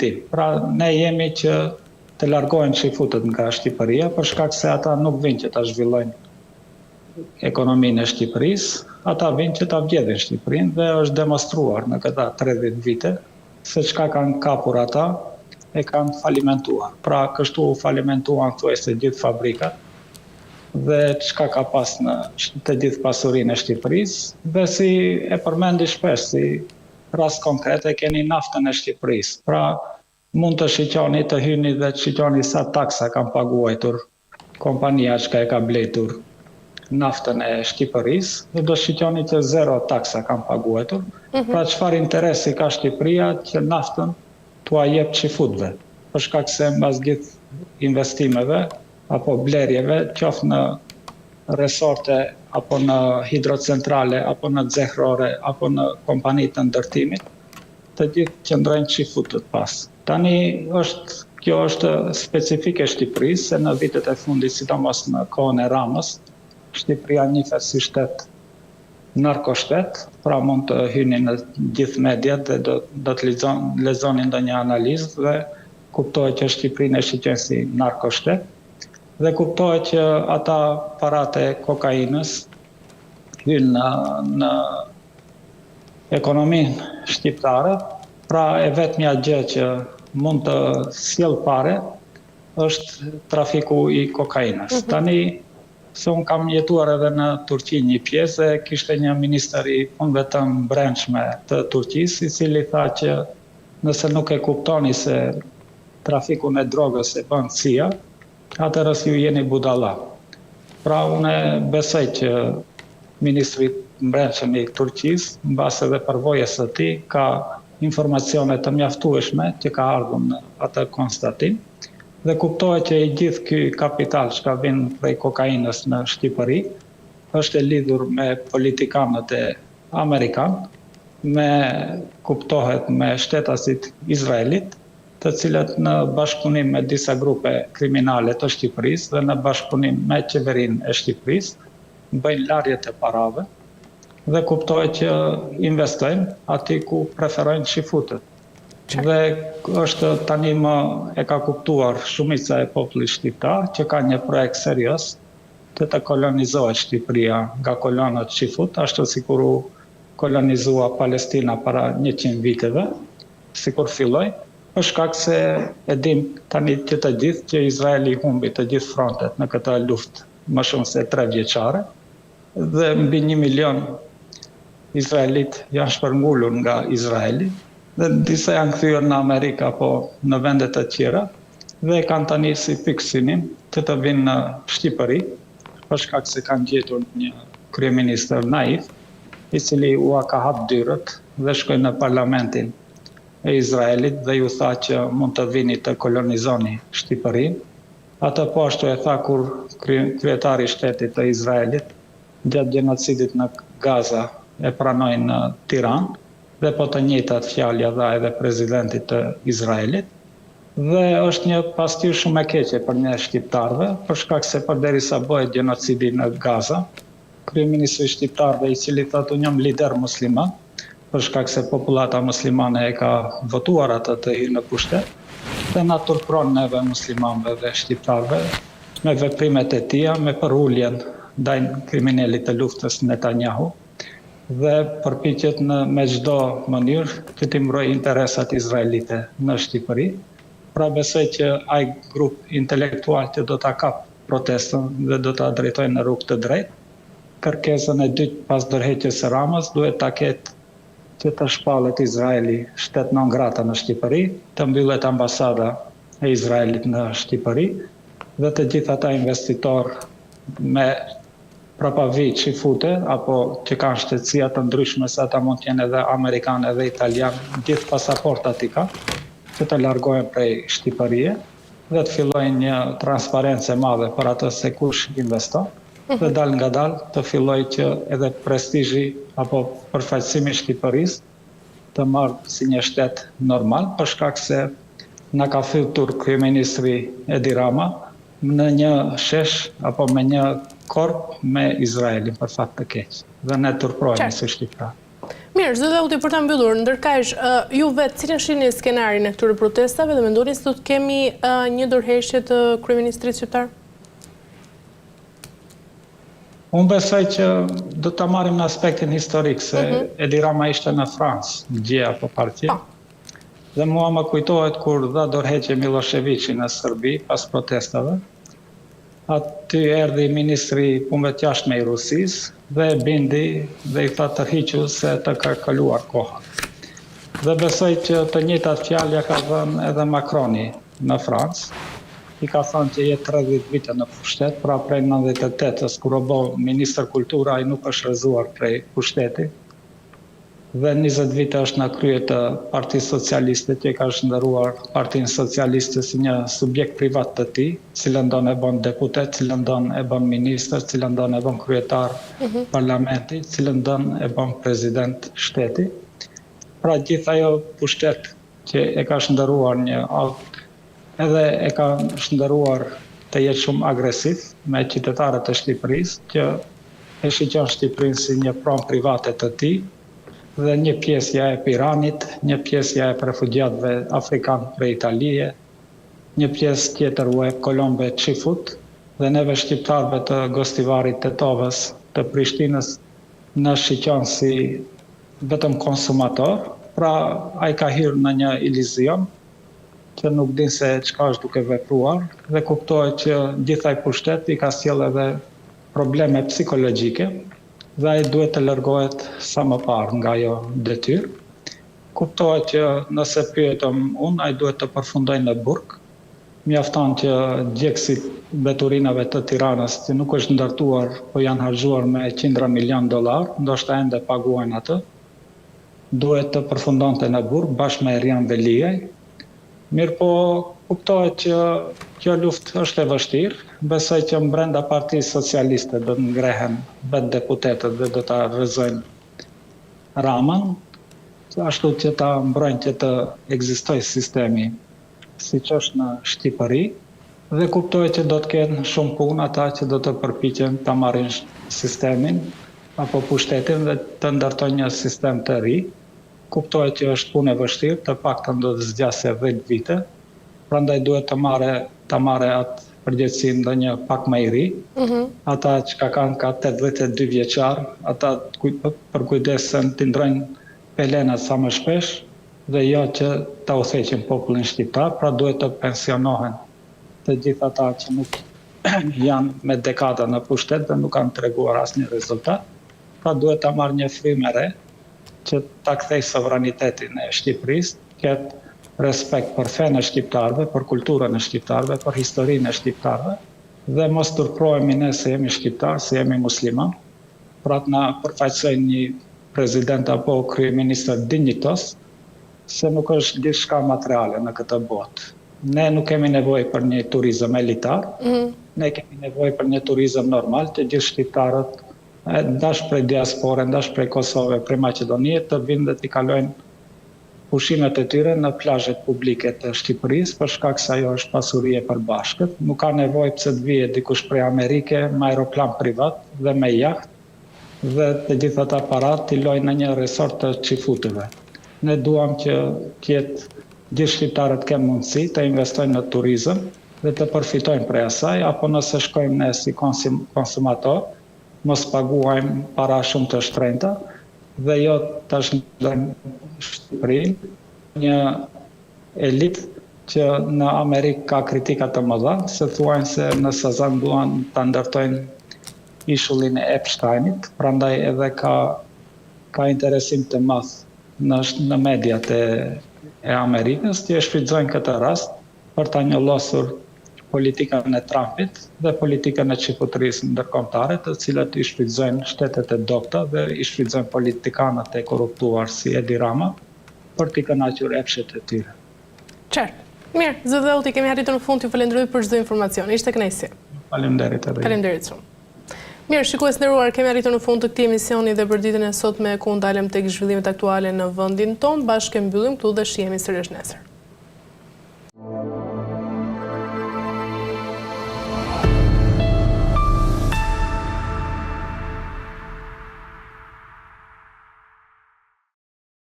tim. Pra ne jemi që të largohen çifutët nga Shqipëria për shkak se ata nuk vinë që ta zhvillojnë ekonominë e Shqipërisë, ata vinë që ta vjedhin Shqipërinë dhe është demonstruar në këta 30 vite se çka kanë kapur ata e kanë falimentuar. Pra kështu falimentuan thuajse gjithë fabrikat dhe çka ka pas në të gjithë pasurinë e Shqipërisë dhe si e përmendi shpesh si rast konkret e keni naftën e Shqipërisë. Pra mund të shiqoni, të hyni dhe të shiqoni sa taksa kanë paguajtur kompania që e ka bletur naftën e Shqipërisë dhe do shiqoni që 0 taksa kanë paguajtur. Pra çfarë interesi ka Shqipëria që naftën t'ua jep çifutëve, për shkak se mbas gjithë investimeve apo blerjeve, qoftë në resorte apo në hidrocentrale apo në zehrore apo në kompani të ndërtimit, të gjithë qëndrojnë çifutët pas. Tani kjo është specifike Shqipërisë, se në vitet e fundit, sidomos në kohën e Ramës, Shqipëria njihet si shtet narkoshtet, pra mund të hyni në gjithë mediat dhe do të lexoni ndonjë analizë dhe kuptohet që Shqipërinë e shiqen si narkoshtet dhe kuptohet që ata paratë e kokainës hynë në ekonominë shqiptare, pra e vetmja gjë që mund të sjell fare është trafiku i kokainës. Tani se unë kam jetuar edhe në Turqi një pjesë e kishte një ministër i punëve të brendshme të Turqisë, i cili tha që nëse nuk e kuptoni se trafikun e drogës e bën CIA, atëherë ju jeni budalla. Pra unë besoj që ministri i brendshëm i Turqisë, mbas edhe përvojës së tij, ka informacione të mjaftueshme që ka ardhur në atë konstatim dhe kuptohet që i gjithë ky kapital që ka vjen prej kokainës në Shqipëri është e lidhur me politikanët e amerikanë, kuptohet me shtetasit Izraelit, të cilët në bashkëpunim me disa grupe kriminale të Shqipërisë dhe në bashkëpunim me qeverinë e Shqipërisë bëjnë larjet e parave dhe kuptohet që investojnë aty ku preferojnë çifutët. Dhe është tani më e ka kuptuar shumica e popullit shqiptar që ka një projekt serioz të kolonizohet Shqipëria nga kolonët çifut, ashtu sikur u kolonizua Palestina para 100 viteve, sikur filloi, për shkak se e dim tani që të gjithë që Izraeli humbi të gjithë frontet në këtë luftë më shumë se 3 vjeçare dhe mbi 1 milion izraelit janë shpërngulur nga Izraeli dhe disa janë kthyer në Amerikë apo në vende të tjera dhe kanë tani si pikë synim të vinë në Shqipëri për shkak se kanë gjetur një kryeministër naif i cili ua ka hap dyrët dhe shkoi në parlamentin e Izraelit dhe ju tha që mund të vini të kolonizoni Shqipërinë. Atë po ashtu e tha kur kryetari i shtetit të Izraelit gjatë gjenocidit në Gaza e pranoi në Tiranë dhe po të njëjtat fjalë dha edhe presidentit të Izraelit. Dhe është një pasqyrë shumë e keqe për ne shqiptarëve, për shkak se përderisa bëhet gjenocidi në Gaza, kryeministri shqiptarëve i cili thotë unë jam lider musliman, për shkak se popullata muslimane e ka votuar atë të hyrë në pushtet, dhe na turpron neve muslimanëve dhe shqiptarëve me veprimet e tija, me përuljen ndaj kriminalit të luftës Netanyahu dhe përpiqet me çdo mënyrë që të mbrojë interesat izraelite në Shqipëri. Pra besoj që ai grup intelektual që do ta kap protestën dhe do ta drejtojë në rrugë të drejtë, kërkesën e dytë pas ndërheqjes së Ramës duhet ta ketë që të shpallet Izraeli shtet non grata në Shqipëri, të mbyllet ambasada e Izraelit në Shqipëri dhe të gjithë ata investitorë me prapavi çifute apo që kanë shtetësia të ndryshme, se ata mund të jenë edhe amerikanë edhe italianë, gjithë pasaportat i kanë, që të largohen prej Shqipërie dhe të fillojnë një transparencë e madhe për atë se kush investon dhe dal nga dal të fillojë që edhe prestizhi apo përfaqësimi i Shqipërisë të marrë si një shtet normal, për shkak se na ka fytur kryeministri Edi Rama në një shesh apo me një korp me Izraelin për fat të keq. Dhe ne turprojmë si shqiptar. Mirë, Zëdhauti, për ta mbyllur, ndërkaq ju vetë cilën shihni skenarin e këtyre protestave dhe mendoni se do të kemi një dorëheqje të kryeministrit shqiptar? Unë besoj që do ta marrim në aspektin historik se Edi Rama ishte në Francë, gjëja apo partia. Dhe mua më kujtohet kur dha dorëheqje Miloševići në Serbi pas protestave. Aty erdhi ministri punëve të jashtme i Rusisë dhe e bindi dhe i tha tërhiqu se të ka kaluar koha. Dhe besoj që të njëjtat fjalë ja ka dhënë edhe Macroni në Francë. I ka thënë që jetë 30 vite në pushtet, pra prej 98-ës kur u bë ministër kultura ai nuk është rrezuar prej pushtetit. Dhe 20 vite është në krye të Partisë Socialiste, që ka shndërruar Partinë Socialiste si një subjekt privat të tij, cilën don e bën deputet, cilën don e bën ministër, cilën don e bën kryetar parlamenti, cilën don e bën president shteti. Pra gjithë ajo pushtet që e ka shndërruar edhe e ka shndërruar të jetë shumë agresiv me qytetarët e Shqipërisë, që e shiqon Shqipërinë si një pronë private të tij. Dhe një pjesë ja e Piranit, një pjesë ja e refugjatëve afrikanë prej Italie, një pjesë tjetër u e Kolombe Çifut, dhe neve shqiptarëve të Gostivarit, Tetovës, të Prishtinës në shiqon si vetëm konsumator, pra ai ka hyrë në një ilizion që nuk din se çka është duke vepruar dhe kuptohet që gjithë ai pushtet i ka sjellë edhe probleme psikologjike. Dhe ai duhet të largohet sa më parë nga ajo detyrë. Kuptohet që nëse pyetëm unë, ai duhet të përfundojë në burg. Mjafton që djegësit veturinave të Tiranës, që nuk është ndërtuar, po janë harxhuar me qindra milion dollar, ndoshta ende paguajnë atë, duhet të përfundonte në burg bashkë me Erian Veliaj. Mirë po, kuptohet që kjo luftë është e vështirë. Besoj që brenda Partisë Socialiste do të ngrehen vetë deputetët dhe do ta rrezojnë Ramën, ashtu që ta mbrojnë që të ekzistojë sistemi siç është në Shqipëri, dhe kuptohet që do të kenë shumë punë ata që do të përpiqen ta marrin sistemin apo pushtetin dhe të ndërtojnë një sistem të ri. Kuptohet që është punë e vështirë, të paktën do të zgjasë 10 vite, prandaj duhet të marrë atë përgjegjësinë ndonjë pak më i ri. Ata që kanë ka 82 vjeçar, ata përkujdesen të ndrojnë pelenat sa më shpesh dhe jo që ta udhëheqin popullin shqiptar, pra duhet të pensionohen të gjithë ata që nuk janë me dekada në pushtet dhe nuk kanë treguar asnjë rezultat. Pra duhet ta marrë një frymë e re që ta kthejë sovranitetin e Shqipërisë, ketë respekt për fenë e shqiptarëve, për kulturën e shqiptarëve, për historinë e shqiptarëve, dhe mos turprohemi ne se jemi shqiptarë, se jemi musliman, pra të na përfaqësojnë një president apo kryeministër dinjitos, se nuk është gjithçka materiale në këtë botë. Ne nuk kemi nevojë për një turizëm elitar, ne kemi nevojë për një turizëm normal, që gjithë shqiptarët, ndash prej diaspore, ndash prej Kosovë, prej Maqedonie, të vinë dhe t'i kalojnë pushimet e tyre në plazhet publike të Shqipërisë, për shkak se ajo është pasuri e përbashkët. Nuk ka nevojë pse të vijë dikush prej Amerike me aeroplan privat dhe me jahtë dhe të gjitha ata parat t'i lojnë në një resort të çifutëve. Ne duam që gjithë shqiptarët kenë mundësi të investojnë në turizëm dhe të përfitojnë prej asaj, apo nëse shkojmë ne si konsumator, mos paguajmë para shumë të shtrenjta dhe jo tash ndërtojmë Shqipërinë, një elitë që në Amerikë ka kritika të mëdha, se thuajnë se në Sazan duan ta ndërtojnë ishullin e Epsteinit, prandaj edhe ka interesim të madh në mediat e Amerikës, që e shfrytëzojnë këtë rast për ta njollosur politikën e Trumpit dhe politikën e çifutërisë ndërkombëtare, të cilat i shfrytëzojnë shtetet e dobta dhe i shfrytëzojnë politikanët e korruptuar si Edi Rama për t'i kënaqur epshet e tyre. Qartë. Mirë, Zëdhauti, kemi arritur në fund, ju falenderoj për çdo informacion. Ishte kënaqësi. Faleminderit edhe. Faleminderit shumë. Mirë, shikues nderuar, kemi arritur në fund të këtij emisioni dhe për ditën e sotme ku ndalem tek zhvillimet aktuale në vendin tonë. Bashkë mbyllim këtu dhe shihemi sërish nesër.